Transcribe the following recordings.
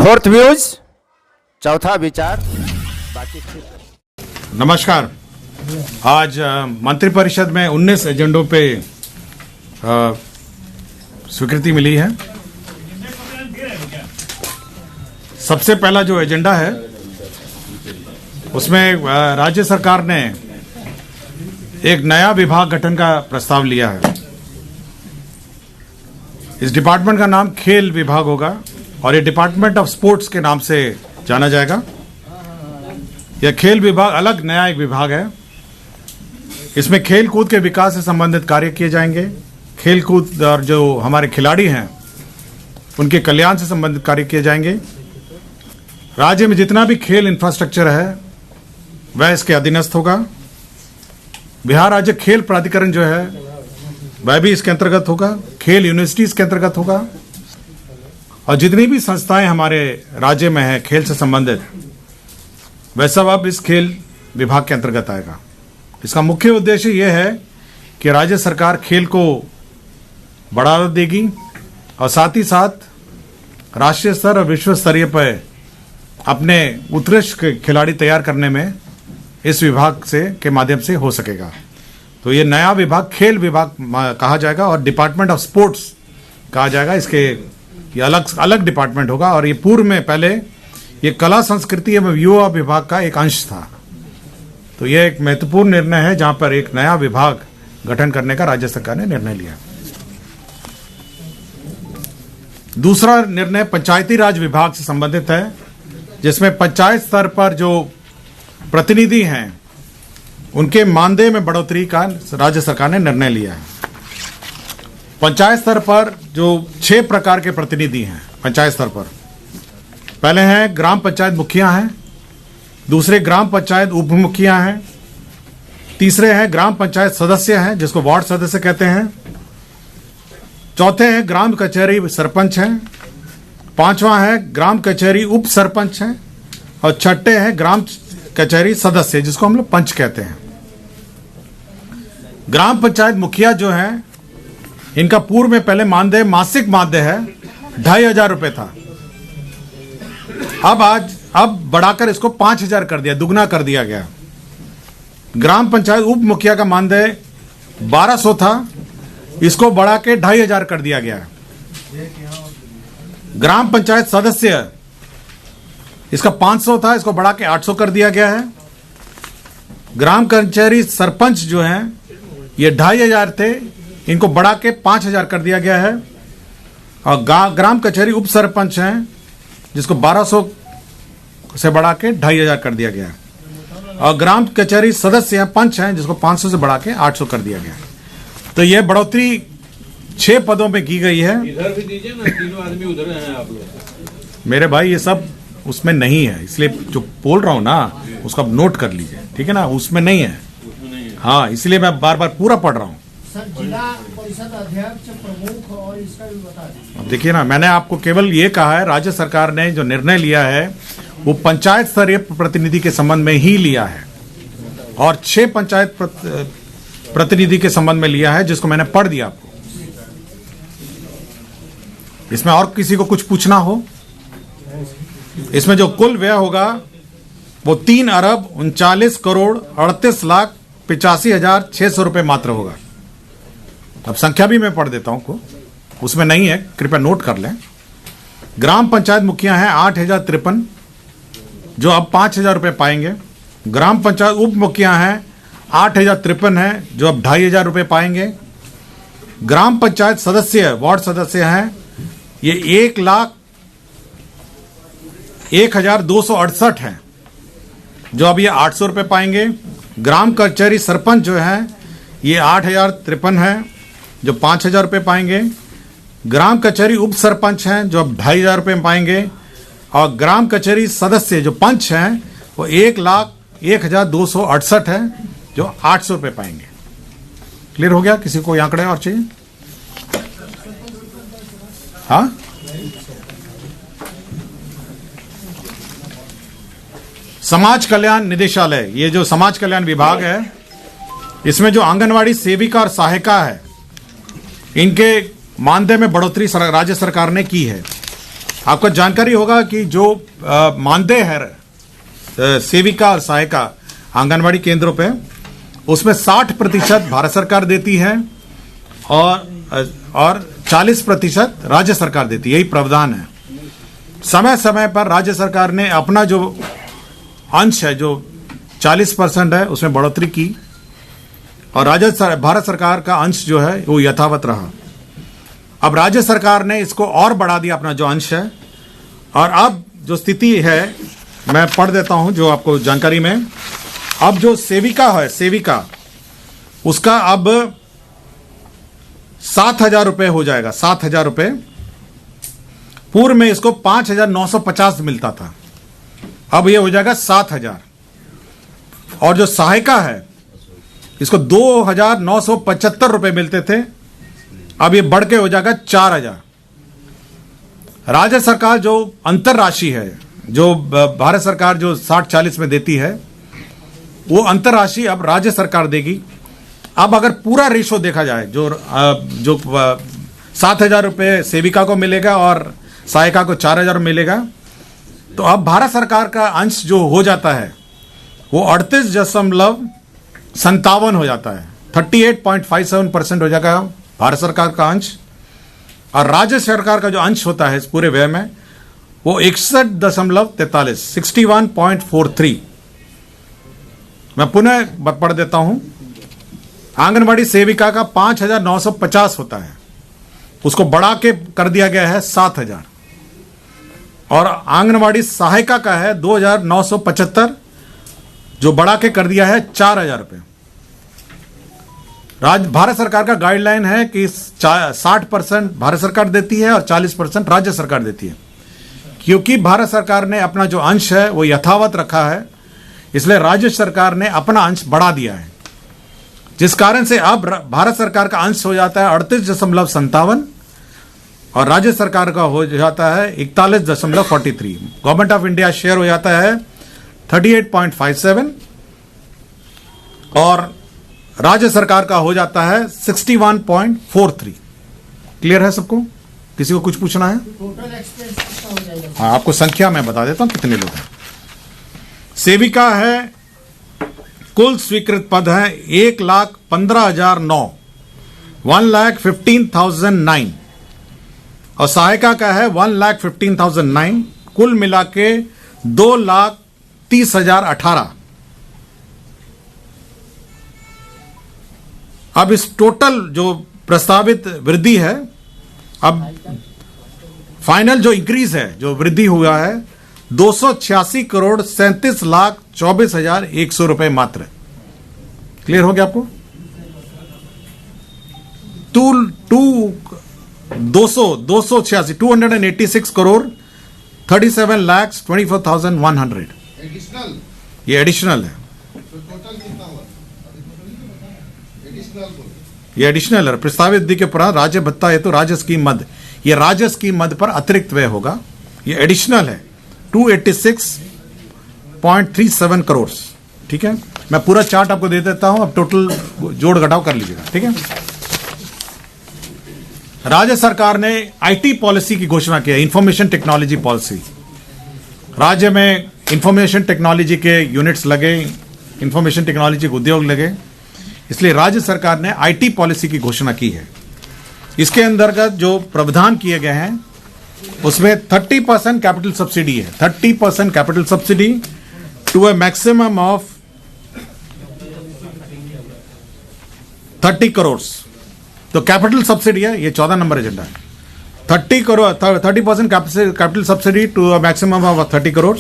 Fourth views, चौथा विचार, बाकी। नमस्कार। आज मंत्रिपरिषद में 19 एजेंडों पे स्वीकृति मिली है। सबसे पहला जो एजेंडा है उसमें राज्य सरकार ने एक नया विभाग गठन का प्रस्ताव लिया है। इस डिपार्टमेंट का नाम खेल विभाग होगा और ये डिपार्टमेंट ऑफ स्पोर्ट्स के नाम से जाना जाएगा। यह खेल विभाग अलग नया एक विभाग है। इसमें खेल कूद के विकास से संबंधित कार्य किए जाएंगे। खेल कूद और जो हमारे खिलाड़ी हैं उनके कल्याण से संबंधित कार्य किए जाएंगे। राज्य में जितना भी खेल इंफ्रास्ट्रक्चर है वह इसके अधीनस्थ होगा। बिहार राज्य खेल प्राधिकरण जो है वह भी इसके अंतर्गत होगा। खेल यूनिवर्सिटी इसके अंतर्गत होगा और जितनी भी संस्थाएं हमारे राज्य में हैं खेल से संबंधित वह सब अब इस खेल विभाग के अंतर्गत आएगा। इसका मुख्य उद्देश्य यह है कि राज्य सरकार खेल को बढ़ावा देगी और साथ ही साथ राष्ट्रीय स्तर और विश्व स्तरीय पर अपने उत्कृष्ट खिलाड़ी तैयार करने में इस विभाग से के माध्यम से हो सकेगा। तो ये नया विभाग खेल विभाग कहा जाएगा और डिपार्टमेंट ऑफ स्पोर्ट्स कहा जाएगा। इसके ये अलग डिपार्टमेंट होगा और ये पूर्व में पहले ये कला संस्कृति एवं युवा विभाग का एक अंश था। तो ये एक महत्वपूर्ण निर्णय है जहां पर एक नया विभाग गठन करने का राज्य सरकार ने निर्णय लिया। दूसरा निर्णय पंचायती राज विभाग से संबंधित है, जिसमें पंचायत स्तर पर जो प्रतिनिधि हैं उनके मानदेय में बढ़ोतरी का राज्य सरकार ने निर्णय लिया है। पंचायत स्तर पर जो 6 प्रकार के प्रतिनिधि हैं पंचायत स्तर पर, पहले हैं ग्राम पंचायत मुखिया हैं, दूसरे ग्राम पंचायत उप मुखिया हैं, तीसरे हैं ग्राम पंचायत सदस्य हैं जिसको वार्ड सदस्य कहते हैं, चौथे हैं ग्राम कचहरी सरपंच हैं, पांचवा है ग्राम कचहरी उप सरपंच हैं और छठे हैं ग्राम कचहरी सदस्य जिसको हम लोग पंच कहते हैं। ग्राम पंचायत मुखिया जो है इनका पूर्व में पहले मानदेय मासिक मानदेय है 2500 रुपए था। अब बढ़ाकर इसको 5000 कर दिया, दुगना कर दिया गया। ग्राम पंचायत उप मुखिया का मानदेय 1200 था, इसको बढ़ा के 2500 कर दिया गया। ग्राम पंचायत सदस्य इसका 500 था, इसको बढ़ा के 800 कर दिया गया है। ग्राम कचहरी सरपंच जो हैं ये 2500 थे, इनको बढ़ा के 5000 कर दिया गया है। और ग्राम कचहरी उप सरपंच हैं जिसको 1200 से बढ़ा के 2500 कर दिया गया है। और ग्राम कचहरी सदस्य हैं पंच हैं जिसको 500 से बढ़ा के 800 कर दिया गया है। तो यह बढ़ोतरी 6 पदों में की गई है। इधर भी दीजिए ना, तीनों आदमी उधर हैं आप लोग। मेरे भाई ये सब उसमें नहीं है, इसलिए जो बोल रहा हूं ना उसका नोट कर लीजिए, ठीक है ना। उसमें नहीं है, हाँ, इसलिए मैं बार बार पूरा पढ़ रहा हूं। सर, जिला परिषद अध्यक्ष, प्रमुख और इसका भी बता दीजिए। अब देखिए ना, मैंने आपको केवल ये कहा है राज्य सरकार ने जो निर्णय लिया है वो पंचायत स्तरीय प्रतिनिधि के संबंध में ही लिया है और 6 पंचायत प्रतिनिधि के संबंध में लिया है जिसको मैंने पढ़ दिया आपको। इसमें और किसी को कुछ पूछना हो? इसमें जो कुल व्यय होगा वो 3,39,38,38,85,600 रुपए मात्र होगा। अब संख्या भी मैं पढ़ देता हूं को, उसमें नहीं है, कृपया नोट कर लें। ग्राम पंचायत मुखिया हैं 8053 जो अब 5000 रुपए पाएंगे। ग्राम पंचायत उप मुखिया हैं 8053 हैं जो अब 2500 रुपए पाएंगे। ग्राम पंचायत सदस्य वार्ड सदस्य हैं ये 1,01,268 हैं जो अब ये 800 रुपए पाएंगे। ग्राम कचहरी सरपंच जो हैं ये 8053 हैं जो 5000 रुपए पाएंगे। ग्राम कचहरी उप सरपंच हैं जो अब 2500 रुपए पाएंगे और ग्राम कचहरी सदस्य जो पंच हैं वो 1,01,268 हैं जो 800 रुपए पाएंगे। क्लियर हो गया? किसी को आंकड़े और चाहिए? हाँ, समाज कल्याण निदेशालय, ये जो समाज कल्याण विभाग है इसमें जो आंगनवाड़ी सेविका और सहायिका है इनके मानदेय में बढ़ोतरी राज्य सरकार ने की है। आपको जानकारी होगा कि जो मानदेय है सेविका और सहायिका आंगनवाड़ी केंद्रों पे, उसमें 60% भारत सरकार देती है और 40% राज्य सरकार देती है। यही प्रावधान है। समय समय पर राज्य सरकार ने अपना जो अंश है, जो 40% है, उसमें बढ़ोतरी की और भारत सरकार का अंश जो है वो यथावत रहा। अब राज्य सरकार ने इसको और बढ़ा दिया, अपना जो अंश है। और अब जो स्थिति है, मैं पढ़ देता हूं जो आपको जानकारी में। अब जो सेविका है, सेविका, उसका अब 7,000 रुपये हो जाएगा। 7,000 रुपये। पूर्व में इसको 5,950 मिलता था, अब ये हो जाएगा 7,000। और जो सहायिका है, इसको 2,975 रुपये मिलते थे, अब ये बढ़ के हो जाएगा 4,000। राज्य सरकार जो अंतर राशि है, जो भारत सरकार जो 60-40 में देती है, वो अंतर राशि अब राज्य सरकार देगी। अब अगर पूरा रेशो देखा जाए, जो 7,000 रुपये सेविका को मिलेगा और सहायिका को 4,000 मिलेगा, तो अब भारत सरकार का अंश जो हो जाता है वो 38.57 हो जाता है। 38.57% हो जाएगा भारत सरकार का अंश। और राज्य सरकार का जो अंश होता है इस पूरे व्यय में, वो 61.43 61.43। मैं पुनः पढ़ देता हूं। आंगनवाड़ी सेविका का 5,950 होता है, उसको बढ़ा के कर दिया गया है 7,000। और आंगनवाड़ी सहायिका का है 2,975, जो बढ़ा के कर दिया है 4,000 रुपये। भारत सरकार का गाइडलाइन है कि 60% भारत सरकार देती है और 40% राज्य सरकार देती है। क्योंकि भारत सरकार ने अपना जो अंश है वो यथावत रखा है, इसलिए राज्य सरकार ने अपना अंश बढ़ा दिया है, जिस कारण से अब भारत सरकार का अंश हो जाता है 38.57 और राज्य सरकार का हो जाता है 41.43। गवर्नमेंट ऑफ इंडिया शेयर हो जाता है 38.57 और राज्य सरकार का हो जाता है 61.43। क्लियर है सबको? किसी को कुछ पूछना है? टोटल एक्सपेंस कितना हो जाएगा? हाँ, आपको संख्या मैं बता देता हूं कितने लोग हैं। सेविका है, कुल स्वीकृत पद है 1,15,009 1,15,009 और सहायिका का है 1,15,009। कुल मिला के 2,30,018। अब इस टोटल जो प्रस्तावित वृद्धि है, अब फाइनल जो इंक्रीज है, जो वृद्धि हुआ है 286,37,24,100 रुपए मात्र। क्लियर हो गया आपको? 286 करोड़ 37,24,100। एडिशनल, ये एडिशनल है। टोटल कितना हुआ? एडिशनल ये एडिशनल है। प्रस्तावित वृद्धि के उपरांत राज्य भत्ता हेतु राज्य स्कीम मद, ये राज्य स्कीम मद पर अतिरिक्त व्यय होगा। ये एडिशनल है 286.37 करोड़। ठीक है, मैं पूरा चार्ट आपको दे देता हूं, अब टोटल जोड़ घटाव कर लीजिएगा। ठीक है, राज्य सरकार ने आईटी पॉलिसी की घोषणा की है, इंफॉर्मेशन टेक्नोलॉजी पॉलिसी। राज्य में इंफॉर्मेशन टेक्नोलॉजी के यूनिट्स लगे, इंफॉर्मेशन टेक्नोलॉजी के उद्योग लगे, इसलिए राज्य सरकार ने आईटी पॉलिसी की घोषणा की है। इसके अंतर्गत जो प्रावधान किए गए हैं उसमें 30% कैपिटल सब्सिडी है। 30% capital subsidy to a maximum of 30 crore. तो कैपिटल सब्सिडी है, ये 14 नंबर एजेंडा है। 30% capital subsidy to a maximum of 30 crore.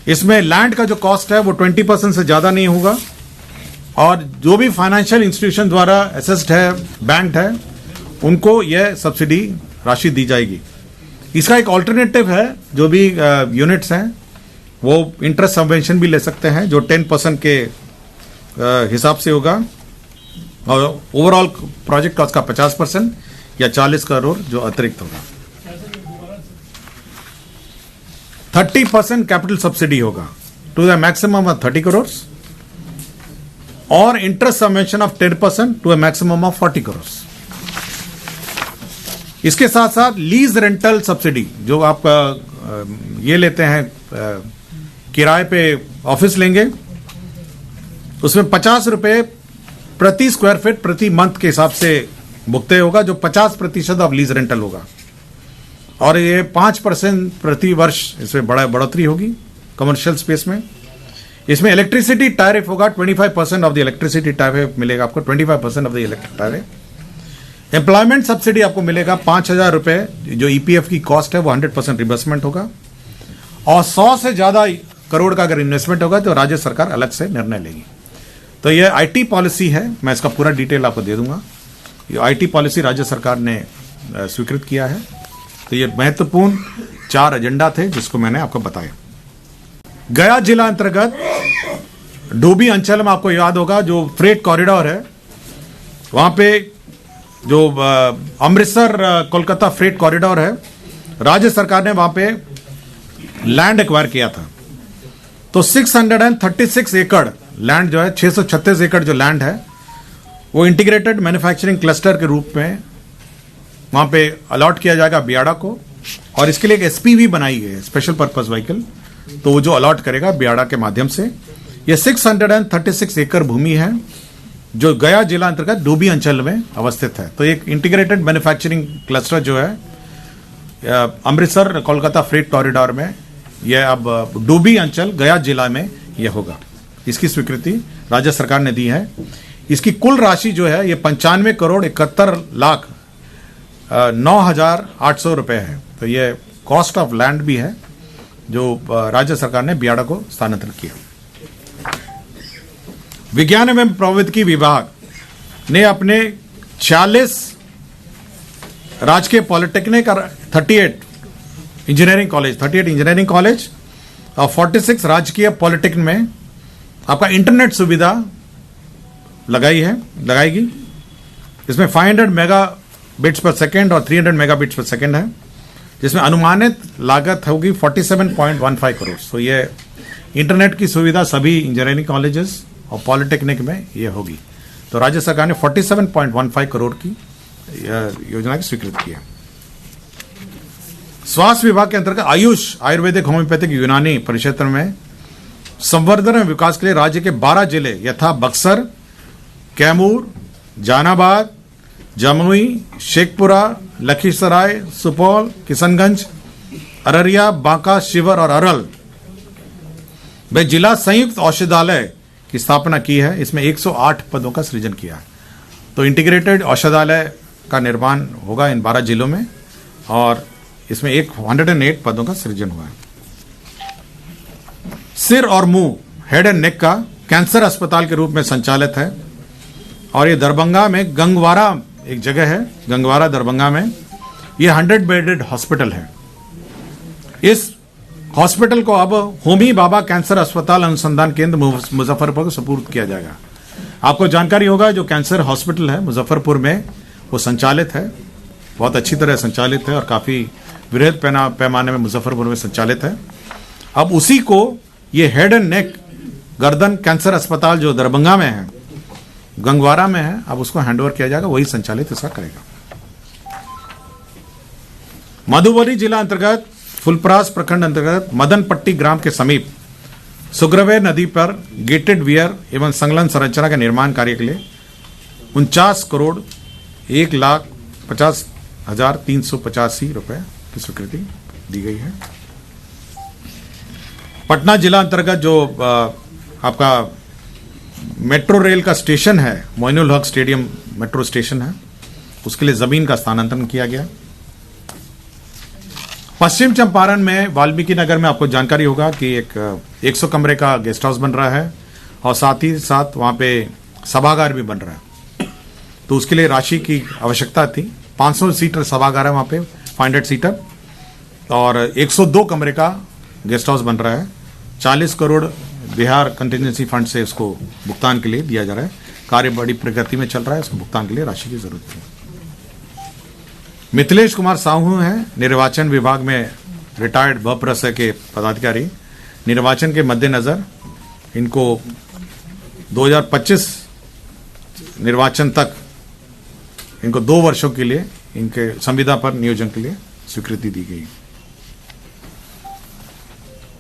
इसमें लैंड का जो कॉस्ट है वो 20% से ज्यादा नहीं होगा और जो भी फाइनेंशियल इंस्टीट्यूशन द्वारा असेस्ड है, बैंक्ड है, उनको यह सब्सिडी राशि दी जाएगी। इसका एक ऑल्टरनेटिव है, जो भी यूनिट्स हैं वो इंटरेस्ट सबवेंशन भी ले सकते हैं, जो 10% के हिसाब से होगा और ओवरऑल प्रोजेक्ट कॉस्ट का 50% या 40 करोड़ जो अतिरिक्त होगा। 30% कैपिटल सब्सिडी होगा to the maximum of 30 crore और interest subvention of 10% to a maximum of 40 crore. इसके साथ साथ लीज रेंटल सब्सिडी, जो आप ये लेते हैं किराए पे ऑफिस लेंगे, उसमें 50 रुपए प्रति स्क्वायर फीट प्रति मंथ के हिसाब से भुगते होगा, जो 50% ऑफ लीज रेंटल होगा। और ये 5% प्रति वर्ष इसमें बढ़ोतरी होगी कमर्शियल स्पेस में। इसमें इलेक्ट्रिसिटी टैरिफ होगा, 25% ऑफ द इलेक्ट्रिसिटी टैरिफ मिलेगा आपको, 25% of the electric tariff. Employment subsidy आपको मिलेगा 5,000 रुपए, जो ईपीएफ की कॉस्ट है वो 100% रिबर्समेंट होगा। और 100 से ज्यादा करोड़ का अगर इन्वेस्टमेंट होगा तो राज्य सरकार अलग से निर्णय लेगी। तो ये आईटी पॉलिसी है, मैं इसका पूरा डिटेल आपको दे दूंगा। ये आईटी पॉलिसी राज्य सरकार ने स्वीकृत किया है। तो ये महत्वपूर्ण 4 एजेंडा थे जिसको मैंने आपको बताया। गया जिला अंतर्गत डोभी अंचल में आपको याद होगा जो फ्रेट कॉरिडोर है, वहां पे जो अमृतसर कोलकाता फ्रेट कॉरिडोर है, राज्य सरकार ने वहां पे लैंड एक्वायर किया था। तो 636 एकड़ लैंड जो है, 636 एकड़ जो लैंड है वो इंटीग्रेटेड मैन्युफैक्चरिंग क्लस्टर के रूप में वहां पे अलॉट किया जाएगा बियाड़ा को। और इसके लिए एक एसपीवी बनाई गई है, स्पेशल पर्पस व्हीकल, तो वो जो अलॉट करेगा बियाड़ा के माध्यम से। ये 636 एकड़ भूमि है जो गया जिला अंतर्गत डोभी अंचल में अवस्थित है। तो एक इंटीग्रेटेड मैन्युफैक्चरिंग क्लस्टर जो है अमृतसर कोलकाता फ्रेट कॉरिडोर में, यह अब डोभी अंचल गया जिला में यह होगा। इसकी स्वीकृति राज्य सरकार ने दी है। इसकी कुल राशि जो है ये 95 करोड़ 71 लाख 9,800 रुपए है। तो ये कॉस्ट ऑफ लैंड भी है जो राज्य सरकार ने बियाड़ा को स्थानांतरित किया। विज्ञान एवं प्रौद्योगिकी विभाग ने अपने 46 राजकीय पॉलिटेक्निक और 38 इंजीनियरिंग कॉलेज और 46 राजकीय पॉलिटेक्निक में आपका इंटरनेट सुविधा लगाएगी। इसमें 500 मेगाबिट्स पर सेकेंड और 300 मेगाबिट्स पर सेकेंड है, जिसमें अनुमानित लागत होगी 47.15 करोड़। तो ये इंटरनेट की सुविधा सभी इंजीनियरिंग कॉलेजेस और पॉलिटेक्निक में ये होगी। तो राज्य सरकार ने 47.15 करोड़ की योजना की स्वीकृति की है। स्वास्थ्य विभाग के अंतर्गत आयुष, आयुर्वेदिक, होम्योपैथिक, यूनानी परिक्षेत्र में संवर्धन और विकास के लिए राज्य के 12 जिले यथा बक्सर, कैमूर, जहानाबाद, जमुई, शेखपुरा, लखीसराय, सुपौल, किशनगंज, अररिया, बांका, शिवहर और अरल वे जिला संयुक्त औषधालय की स्थापना की है। इसमें 108 पदों का सृजन किया है। तो इंटीग्रेटेड औषधालय का निर्माण होगा इन 12 जिलों में और इसमें 108 पदों का सृजन हुआ है। सिर और मुंह, हेड एंड नेक का कैंसर अस्पताल के रूप में संचालित है और ये दरभंगा में गंगवारा एक जगह है, गंगवारा दरभंगा में ये 100 बेडेड हॉस्पिटल है। इस हॉस्पिटल को अब होमी बाबा कैंसर अस्पताल अनुसंधान केंद्र मुजफ्फरपुर को सुपुर्द किया जाएगा। आपको जानकारी होगा जो कैंसर हॉस्पिटल है मुजफ्फरपुर में वो संचालित है, बहुत अच्छी तरह संचालित है और काफी वृहद पैमाने में मुजफ्फरपुर में संचालित है। अब उसी को ये हेड एंड नेक गर्दन कैंसर अस्पताल जो दरभंगा में है, गंगवारा में है, अब उसको हैंडओवर किया जाएगा, वही संचालित इसका करेगा। मधुबनी जिला अंतर्गत फुलपरास प्रखंड अंतर्गत मदनपट्टी ग्राम के समीप सुग्रवे नदी पर गेटेड वियर एवं संलग्न संरचना के निर्माण कार्य के लिए 49 करोड़ 1,50,385 रुपए की स्वीकृति दी गई है। पटना जिला अंतर्गत जो आपका मेट्रो रेल का स्टेशन है, Moinul Haq stadium metro station है, उसके लिए जमीन का स्थानांतरण किया गया। पश्चिम चंपारण में वाल्मीकि नगर में आपको जानकारी होगा कि एक 100 कमरे का गेस्ट हाउस बन रहा है और साथ ही साथ वहां पे सभागार भी बन रहा है। तो उसके लिए राशि की आवश्यकता थी। 500 सीटर सभागार है वहां पे, 500 सीटर, और 102 कमरे का गेस्ट हाउस बन रहा है। 40 करोड़ बिहार कंटिजेंसी फंड से उसको भुगतान के लिए दिया जा रहा है। कार्य बड़ी प्रगति में चल रहा है, उसको भुगतान के लिए राशि की जरूरत है। मिथिलेश कुमार साहू हैं निर्वाचन विभाग में रिटायर्ड बप्रस के पदाधिकारी। निर्वाचन के मद्देनजर इनको 2025 निर्वाचन तक इनको 2 वर्षों के लिए इनके संविदा पर नियोजन के लिए स्वीकृति दी गई।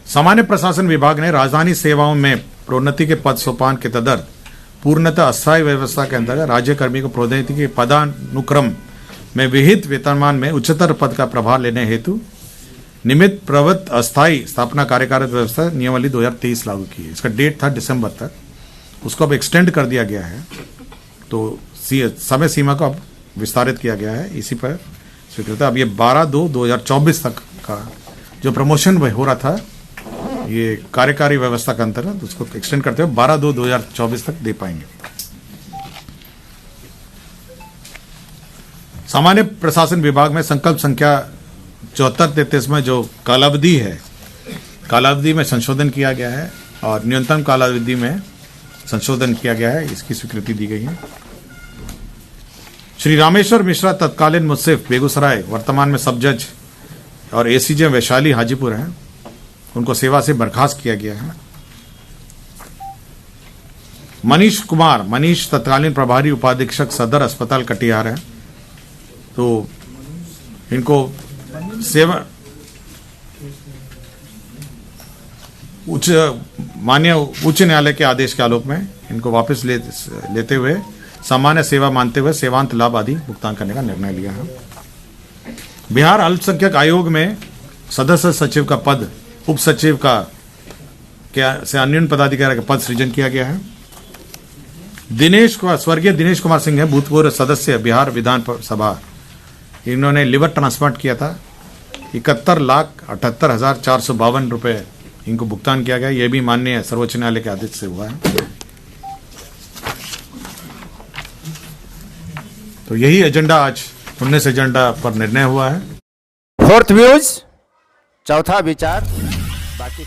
सामान्य प्रशासन विभाग ने राजधानी सेवाओं में प्रोन्नति के पद सोपान के तदर्थ पूर्णतः अस्थायी व्यवस्था के अंतर्गत राज्य कर्मी को प्रोन्नति के पदानुक्रम में विहित वेतनमान में उच्चतर पद का प्रभार लेने हेतु निमित्त प्रवृत्त अस्थायी स्थापना कार्यकारित व्यवस्था नियमावली 2023 लागू की है। इसका डेट था दिसंबर तक, उसको अब एक्सटेंड कर दिया गया है, तो समय सीमा को अब विस्तारित किया गया है। इसी पर स्वीकृत अब ये 12/2/2024 तक का जो प्रमोशन हो रहा था ये कार्यकारी व्यवस्था के अंतर्गत उसको एक्सटेंड करते हुए 12/2/2024 तक दे पाएंगे। सामान्य प्रशासन विभाग में संकल्प संख्या 7433 में जो कालावधि है, कालावधि में संशोधन किया गया है और न्यूनतम कालावधि में संशोधन किया गया है, इसकी स्वीकृति दी गई है। श्री रामेश्वर मिश्रा तत्कालीन मुंसिफ बेगूसराय, वर्तमान में सब जज और एसीजे वैशाली हाजीपुर हैं, उनको सेवा से बर्खास्त किया गया है। मनीष तत्कालीन प्रभारी उपाधीक्षक सदर अस्पताल कटिहार है, तो इनको सेवा माननीय उच्च न्यायालय के आदेश के आलोक में इनको वापस लेते हुए सामान्य सेवा मानते हुए सेवांत लाभ आदि भुगतान करने का निर्णय लिया है। बिहार अल्पसंख्यक आयोग में सदस्य सचिव का पद उप सचिव का से अन्य पदाधिकारी का पद सृजन किया गया है। स्वर्गीय दिनेश कुमार सिंह है, भूतपूर्व सदस्य बिहार विधान सभा, इन्होंने लिवर ट्रांसप्लांट किया था। 71,78,452 रुपए इनको भुगतान किया गया। यह भी माननीय सर्वोच्च न्यायालय के आदेश से हुआ है। तो यही एजेंडा आज 19 एजेंडा पर निर्णय हुआ है। फोर्थ व्यूज, चौथा विचार, बाकी